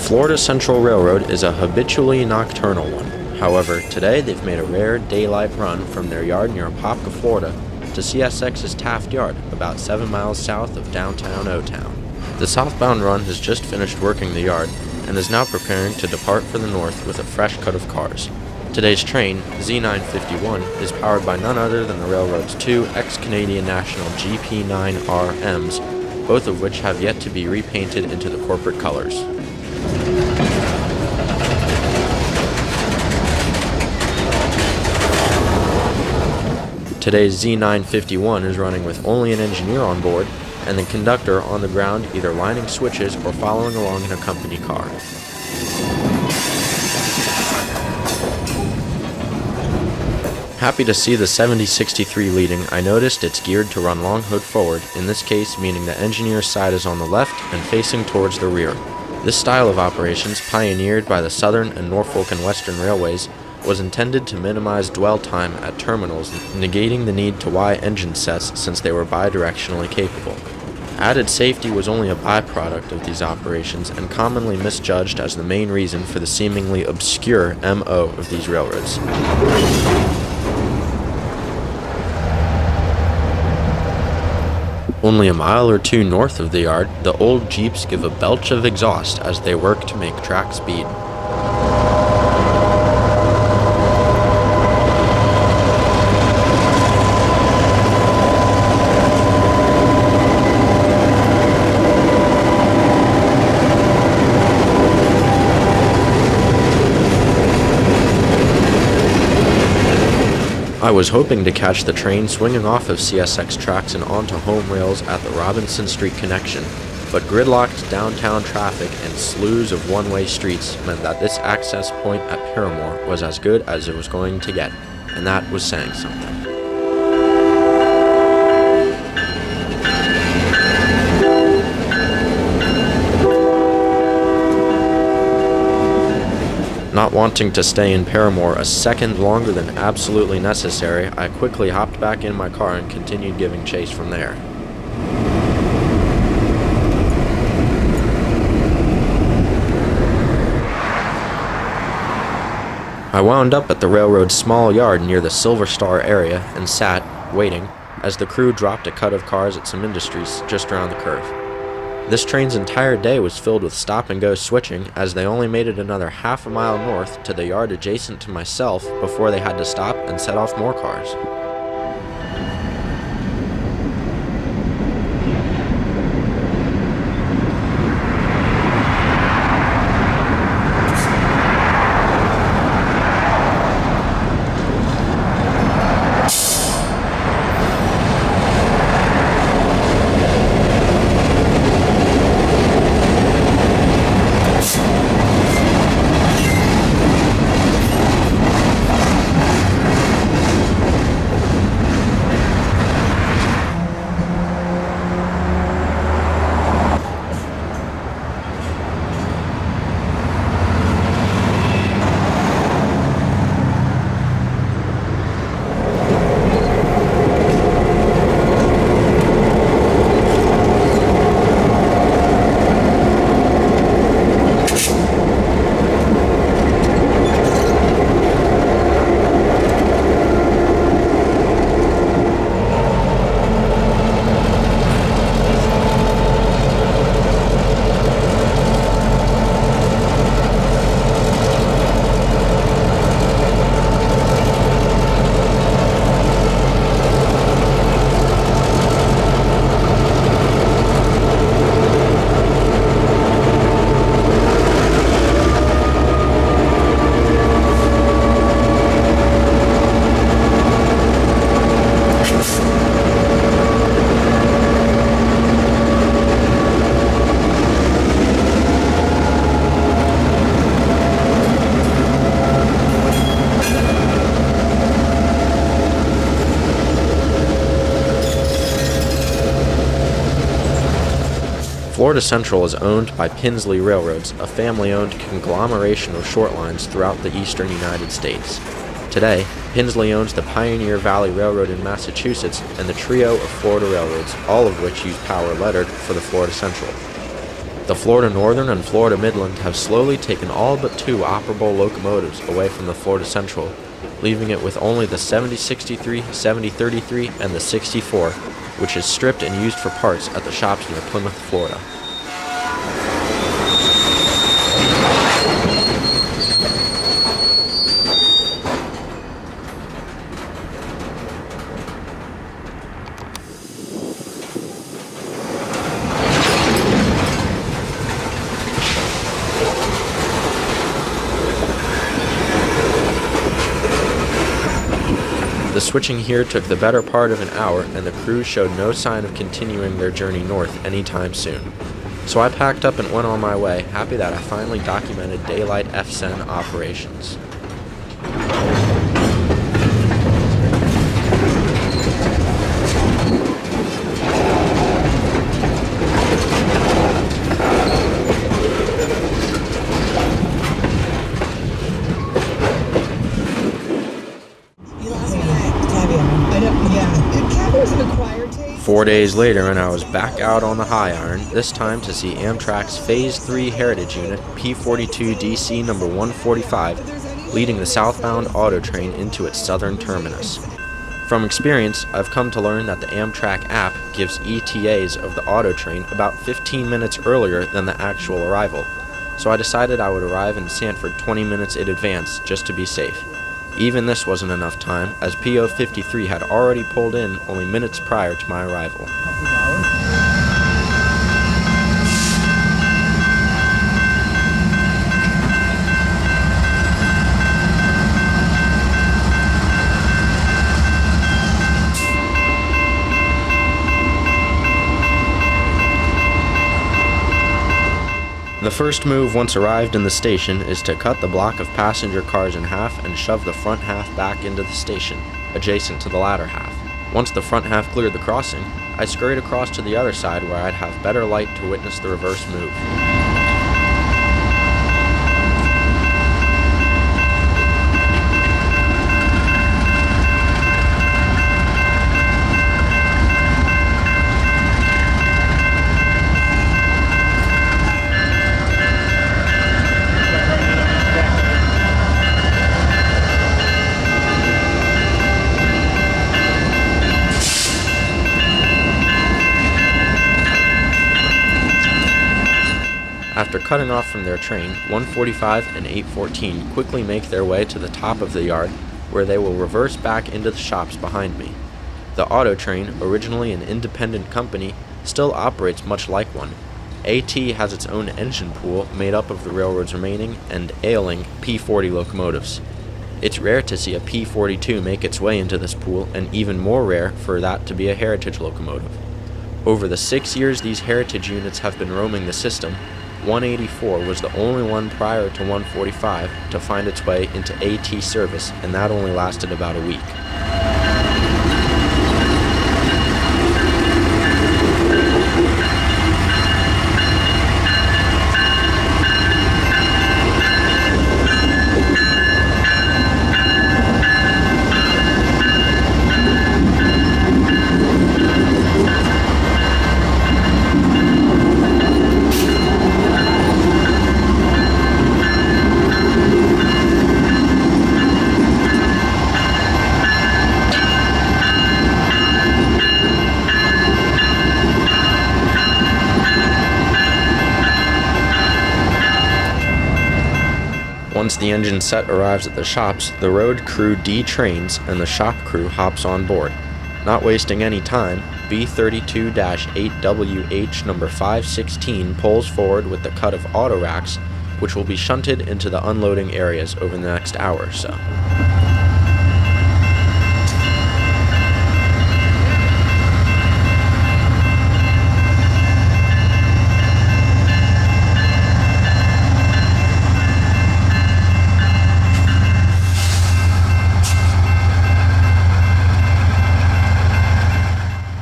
Florida Central Railroad is a habitually nocturnal one. However, today they've made a rare daylight run from their yard near Apopka, Florida, to CSX's Taft Yard, about 7 miles south of downtown O-Town. The southbound run has just finished working the yard and is now preparing to depart for the north with a fresh cut of cars. Today's train, Z951, is powered by none other than the railroad's two ex-Canadian National GP9RMs, both of which have yet to be repainted into the corporate colors. Today's Z951 is running with only an engineer on board and the conductor on the ground either lining switches or following along in a company car. Happy to see the 7063 leading. I noticed it's geared to run long hood forward, in this case meaning the engineer's side is on the left and facing towards the rear. This style of operations, pioneered by the Southern and Norfolk and Western Railways, was intended to minimize dwell time at terminals, negating the need to Y engine sets since they were bidirectionally capable. Added safety was only a byproduct of these operations and commonly misjudged as the main reason for the seemingly obscure MO of these railroads. Only a mile or two north of the yard, the old Jeeps give a belch of exhaust as they work to make track speed. I was hoping to catch the train swinging off of CSX tracks and onto home rails at the Robinson Street connection, but gridlocked downtown traffic and slews of one-way streets meant that this access point at Paramore was as good as it was going to get, and that was saying something. Not wanting to stay in Paramore a second longer than absolutely necessary, I quickly hopped back in my car and continued giving chase from there. I wound up at the railroad's small yard near the Silver Star area and sat, waiting, as the crew dropped a cut of cars at some industries just around the curve. This train's entire day was filled with stop-and-go switching, as they only made it another half a mile north to the yard adjacent to myself before they had to stop and set off more cars. Florida Central is owned by Pinsley Railroads, a family-owned conglomeration of short lines throughout the eastern United States. Today, Pinsley owns the Pioneer Valley Railroad in Massachusetts and the trio of Florida railroads, all of which use power lettered for the Florida Central. The Florida Northern and Florida Midland have slowly taken all but 2 operable locomotives away from the Florida Central, leaving it with only the 7063, 7033, and the 64, which is stripped and used for parts at the shops near Plymouth, Florida. The switching here took the better part of an hour, and the crew showed no sign of continuing their journey north anytime soon. So I packed up and went on my way, happy that I finally documented daylight FCEN operations. Four days later, and I was back out on the high iron, this time to see Amtrak's Phase 3 Heritage Unit P42 DC number 145 leading the southbound auto train into its southern terminus. From experience, I've come to learn that the Amtrak app gives ETAs of the auto train about 15 minutes earlier than the actual arrival, so I decided I would arrive in Sanford 20 minutes in advance just to be safe. Even this wasn't enough time, as PO 53 had already pulled in only minutes prior to my arrival. The first move once arrived in the station is to cut the block of passenger cars in half and shove the front half back into the station, adjacent to the latter half. Once the front half cleared the crossing, I scurried across to the other side where I'd have better light to witness the reverse move. After cutting off from their train, 145 and 814 quickly make their way to the top of the yard, where they will reverse back into the shops behind me. The auto train, originally an independent company, still operates much like one. AT has its own engine pool made up of the railroad's remaining and ailing P40 locomotives. It's rare to see a P42 make its way into this pool, and even more rare for that to be a heritage locomotive. Over the 6 years these heritage units have been roaming the system, 184 was the only one prior to 145 to find its way into AT service, and that only lasted about a week. Once the engine set arrives at the shops, the road crew detrains and the shop crew hops on board. Not wasting any time, B32-8WH number 516 pulls forward with the cut of auto racks, which will be shunted into the unloading areas over the next hour or so.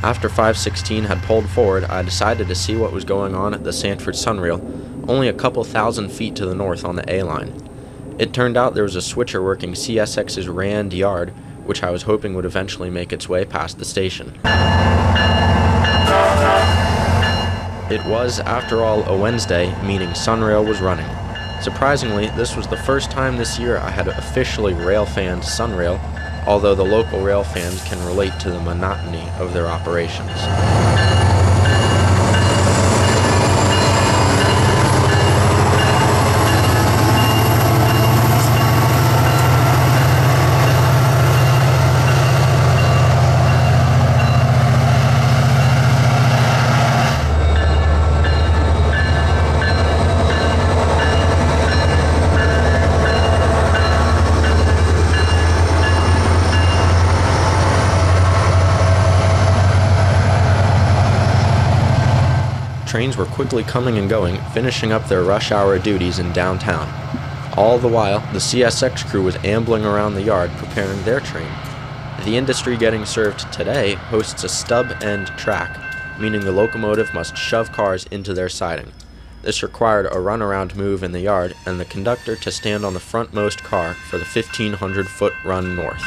After 516 had pulled forward, I decided to see what was going on at the Sanford SunRail, only a couple thousand feet to the north on the A-line. It turned out there was a switcher working CSX's Rand yard, which I was hoping would eventually make its way past the station. It was, after all, a Wednesday, meaning SunRail was running. Surprisingly, this was the first time this year I had officially rail-fanned SunRail, although the local rail fans can relate to the monotony of their operations. Trains were quickly coming and going, finishing up their rush hour duties in downtown. All the while, the CSX crew was ambling around the yard preparing their train. The industry getting served today hosts a stub-end track, meaning the locomotive must shove cars into their siding. This required a runaround move in the yard and the conductor to stand on the frontmost car for the 1,500-foot run north.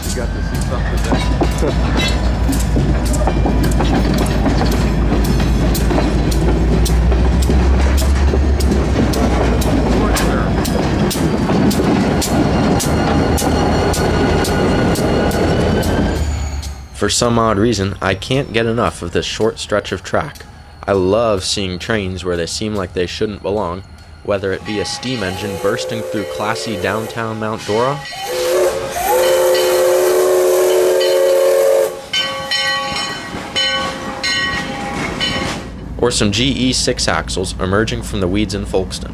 You got to see something there. For some odd reason, I can't get enough of this short stretch of track. I love seeing trains where they seem like they shouldn't belong, whether it be a steam engine bursting through classy downtown Mount Dora, or some GE 6-axles emerging from the weeds in Folkestone.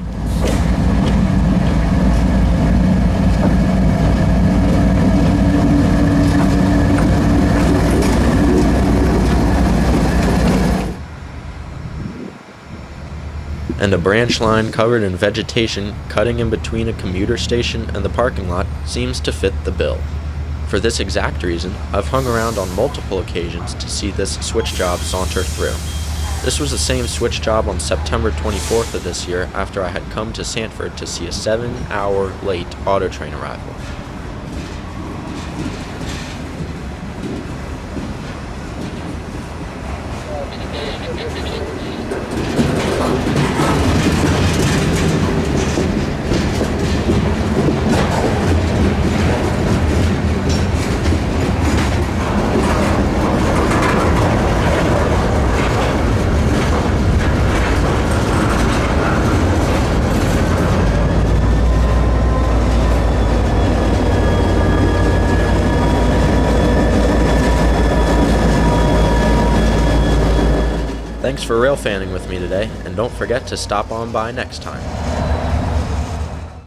And a branch line covered in vegetation cutting in between a commuter station and the parking lot seems to fit the bill. For this exact reason, I've hung around on multiple occasions to see this switch job saunter through. This was the same switch job on September 24th of this year after I had come to Sanford to see a 7-hour late auto train arrival. Thanks for railfanning with me today, and don't forget to stop on by next time.